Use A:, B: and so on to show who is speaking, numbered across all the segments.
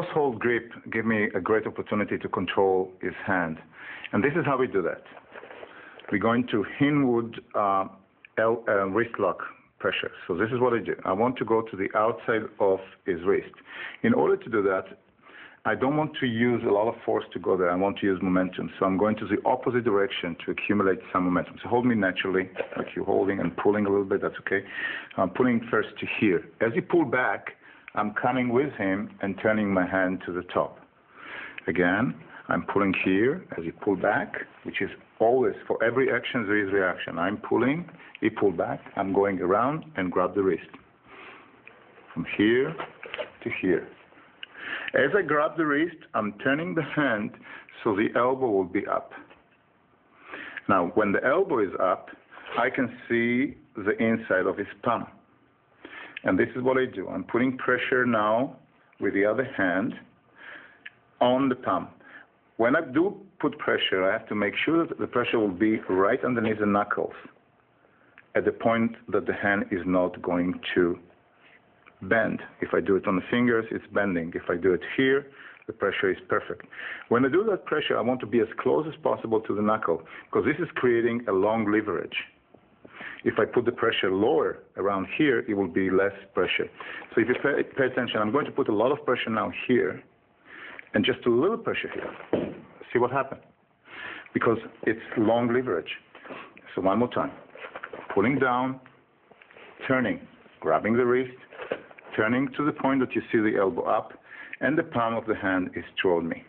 A: close hold grip gave me a great opportunity to control his hand. And this is how we do that. We're going to hinward wrist lock pressure. So this is what I do. I want to go to the outside of his wrist. In order to do that, I don't want to use a lot of force to go there. I want to use momentum. So I'm going to the opposite direction to accumulate some momentum. So hold me naturally, like you're holding and pulling a little bit. That's okay. I'm pulling first to here. As you pull back, I'm coming with him and turning my hand to the top. Again, I'm pulling here as you pull back, which is always, for every action, there is reaction. I'm pulling, he pull back, I'm going around and grab the wrist. From here to here. As I grab the wrist, I'm turning the hand so the elbow will be up. Now, when the elbow is up, I can see the inside of his palm. And this is what I do. I'm putting pressure now with the other hand on the palm. When I do put pressure, I have to make sure that the pressure will be right underneath the knuckles at the point that the hand is not going to bend. If I do it on the fingers, it's bending. If I do it here, the pressure is perfect. When I do that pressure, I want to be as close as possible to the knuckle because this is creating a long leverage. If I put the pressure lower around here, it will be less pressure. So if you pay attention, I'm going to put a lot of pressure now here and just a little pressure here. See what happens? Because it's long leverage. So one more time. Pulling down, turning, grabbing the wrist, turning to the point that you see the elbow up, and the palm of the hand is toward me.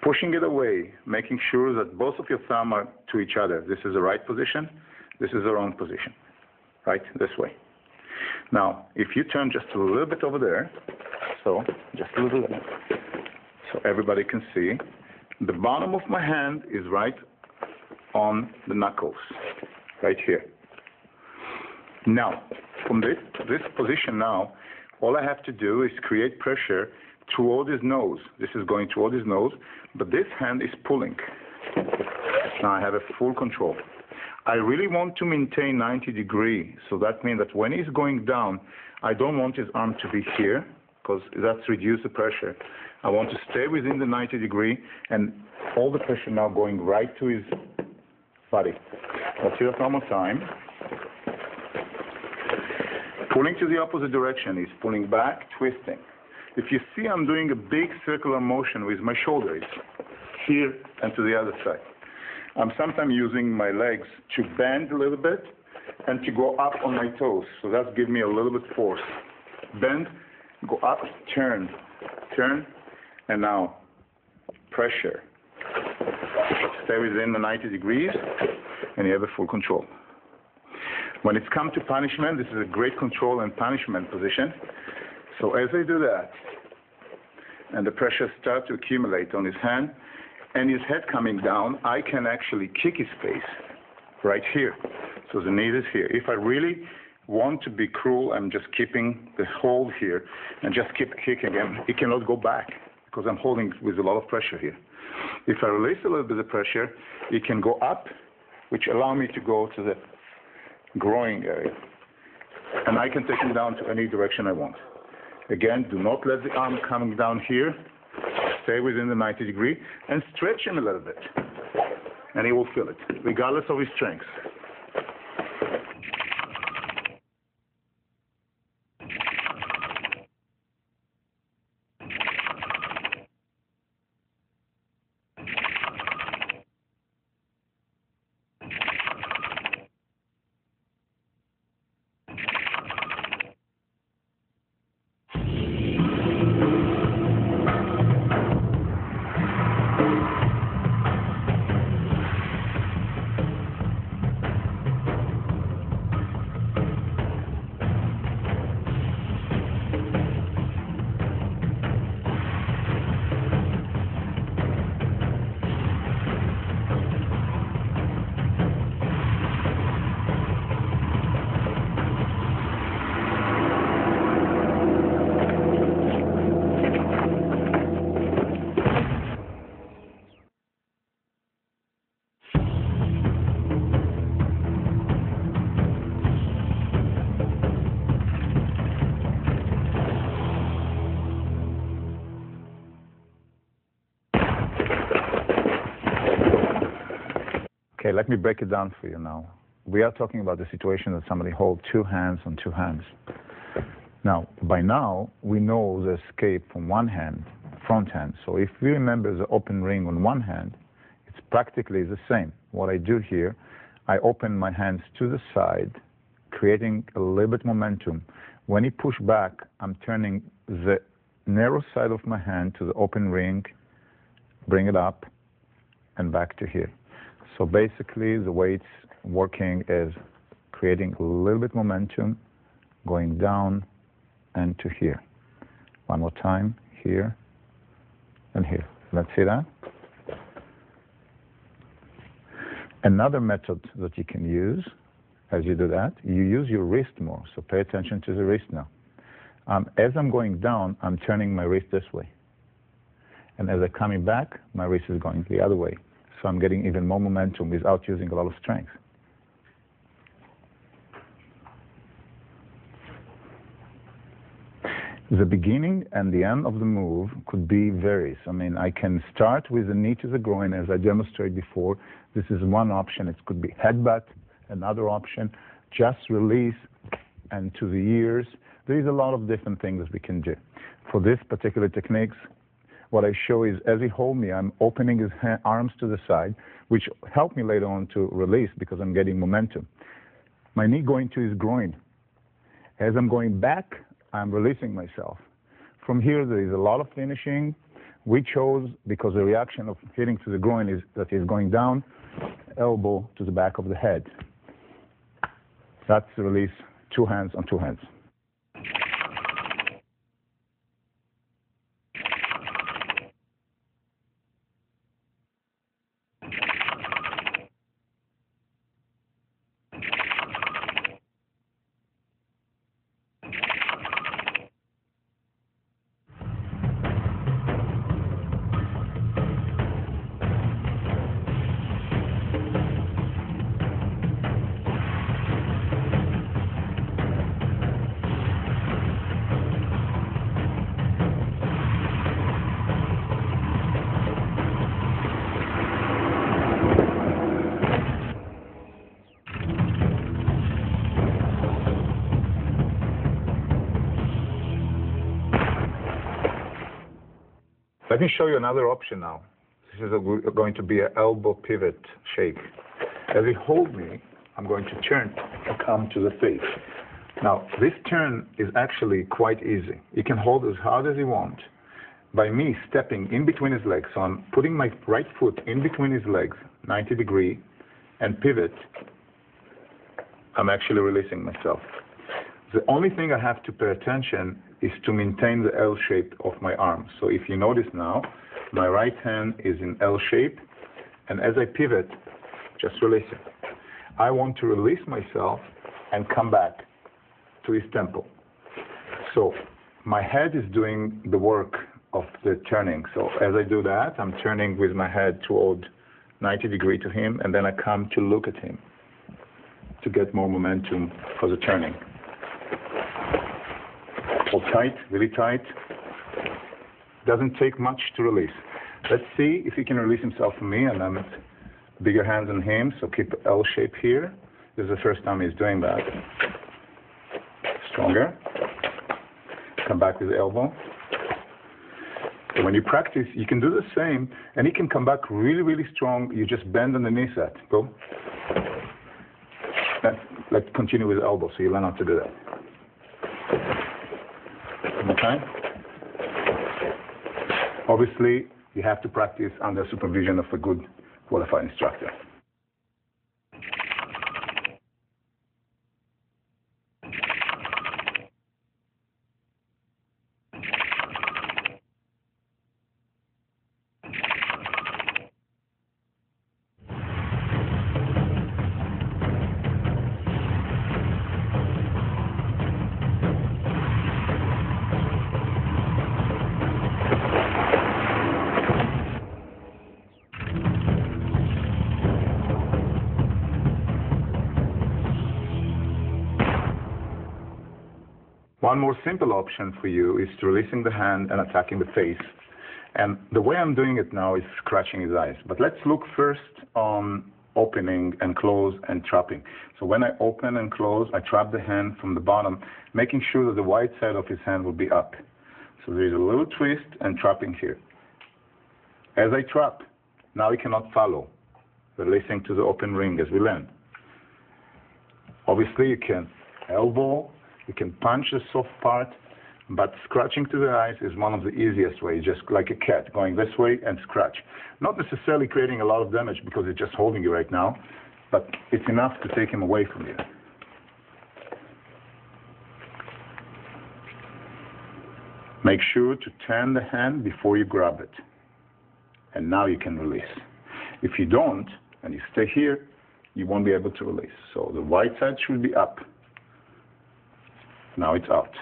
A: Pushing it away, making sure that both of your thumbs are to each other. This is the right position. This is the wrong position. Right? This way. Now, if you turn just a little bit over there, so just a little bit, so everybody can see, the bottom of my hand is right on the knuckles, right here. Now, from this position now, all I have to do is create pressure toward his nose. This is going toward his nose, but this hand is pulling. Now I have a full control. I really want to maintain 90 degrees, so that means that when he's going down, I don't want his arm to be here, because that's reduce the pressure. I want to stay within the 90 degree and all the pressure now going right to his body. Let's do it one more time. Pulling to the opposite direction is pulling back, twisting. If you see, I'm doing a big circular motion with my shoulders, here and to the other side. I'm sometimes using my legs to bend a little bit and to go up on my toes. So that gives me a little bit force. Bend, go up, turn, turn, and now pressure. Stay within the 90 degrees and you have a full control. When it's come to punishment, this is a great control and punishment position. So as I do that, and the pressure starts to accumulate on his hand, and his head coming down, I can actually kick his face right here. So the knee is here. If I really want to be cruel, I'm just keeping the hold here and just keep kicking him. He cannot go back because I'm holding with a lot of pressure here. If I release a little bit of pressure, he can go up, which allow me to go to the groin area. And I can take him down to any direction I want. Again, do not let the arm coming down here. Stay within the 90 degree and stretch him a little bit. And he will feel it, regardless of his strength. Okay, let me break it down for you now. We are talking about the situation that somebody holds two hands on two hands. Now, by now, we know the escape from one hand, front hand. So if we remember the open ring on one hand, it's practically the same. What I do here, I open my hands to the side, creating a little bit momentum. When you push back, I'm turning the narrow side of my hand to the open ring, bring it up, and back to here. So basically, the way it's working is creating a little bit momentum, going down and to here. One more time, here and here. Let's see that. Another method that you can use as you do that, you use your wrist more. So pay attention to the wrist now. As I'm going down, I'm turning my wrist this way. And as I'm coming back, my wrist is going the other way. So I'm getting even more momentum without using a lot of strength. The beginning and the end of the move could be varies. I mean, I can start with the knee to the groin, as I demonstrated before. This is one option. It could be headbutt, another option, just release and to the ears. There is a lot of different things we can do. For this particular techniques, what I show is as he hold me, I'm opening his arms to the side, which help me later on to release because I'm getting momentum. My knee going to his groin. As I'm going back, I'm releasing myself. From here, there is a lot of finishing. We chose, because the reaction of hitting to the groin is that he's going down, elbow to the back of the head. That's the release, two hands on two hands. Let me show you another option now. This is going to be an elbow pivot shake. As he hold me, I'm going to turn and come to the face. Now, this turn is actually quite easy. You can hold as hard as you want by me stepping in between his legs. So I'm putting my right foot in between his legs, 90 degree, and pivot. I'm actually releasing myself. The only thing I have to pay attention is to maintain the L shape of my arm. So if you notice now, my right hand is in L shape, and as I pivot, just release it. I want to release myself and come back to his temple. So my head is doing the work of the turning. So as I do that, I'm turning with my head toward 90 degree to him, and then I come to look at him to get more momentum for the turning. Hold tight, really tight. Doesn't take much to release. Let's see if he can release himself from me, and I'm bigger hands than him, so keep L shape here. This is the first time he's doing that. Stronger. Come back with the elbow. So when you practice, you can do the same, and he can come back really, really strong. You just bend on the knee set. Go. Let's continue with the elbow, so you learn how to do that. Okay? Obviously, you have to practice under supervision of a good qualified instructor. One more simple option for you is to releasing the hand and attacking the face. And the way I'm doing it now is scratching his eyes. But let's look first on opening and close and trapping. So when I open and close, I trap the hand from the bottom, making sure that the white side of his hand will be up. So there's a little twist and trapping here. As I trap, now he cannot follow, releasing to the open ring as we land. Obviously, you can elbow, you can punch the soft part, but scratching to the eyes is one of the easiest ways, just like a cat, going this way and scratch. Not necessarily creating a lot of damage because it's just holding you right now, but it's enough to take him away from you. Make sure to turn the hand before you grab it. And now you can release. If you don't, and you stay here, you won't be able to release. So the white side should be up. Now it's out.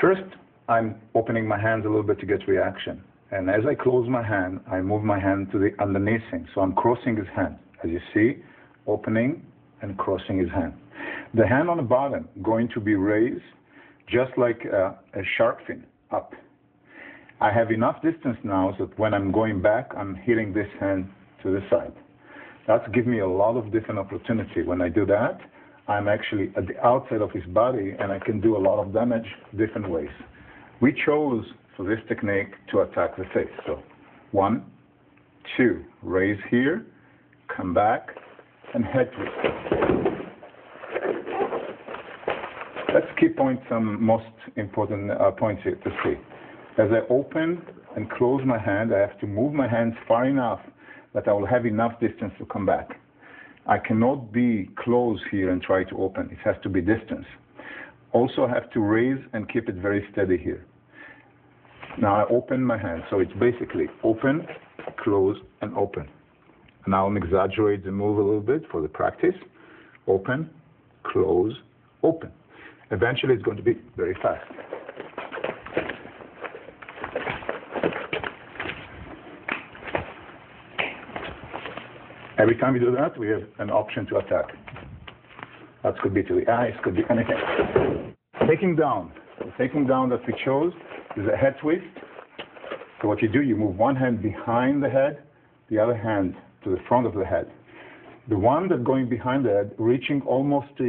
A: First, I'm opening my hands a little bit to get reaction. And as I close my hand, I move my hand to the underneath him. So I'm crossing his hand. As you see, opening and crossing his hand. The hand on the bottom going to be raised just like a shark fin up. I have enough distance now so that when I'm going back, I'm hitting this hand to the side. That's gives me a lot of different opportunity. When I do that, I'm actually at the outside of his body and I can do a lot of damage different ways. We chose for this technique to attack the face. So 1, 2, raise here, come back, and head twist. Let's key point some most important points here to see. As I open and close my hand, I have to move my hands far enough that I will have enough distance to come back. I cannot be close here and try to open. It has to be distance. Also, I have to raise and keep it very steady here. Now I open my hand, so it's basically open, close, and open. Now I'm exaggerating the move a little bit for the practice. Open, close, open. Eventually, it's going to be very fast. Every time we do that, we have an option to attack. That could be to the eyes, could be anything. Taking down. The taking down that we chose is a head twist. So what you do, you move one hand behind the head, the other hand to the front of the head. The one that's going behind the head, reaching almost to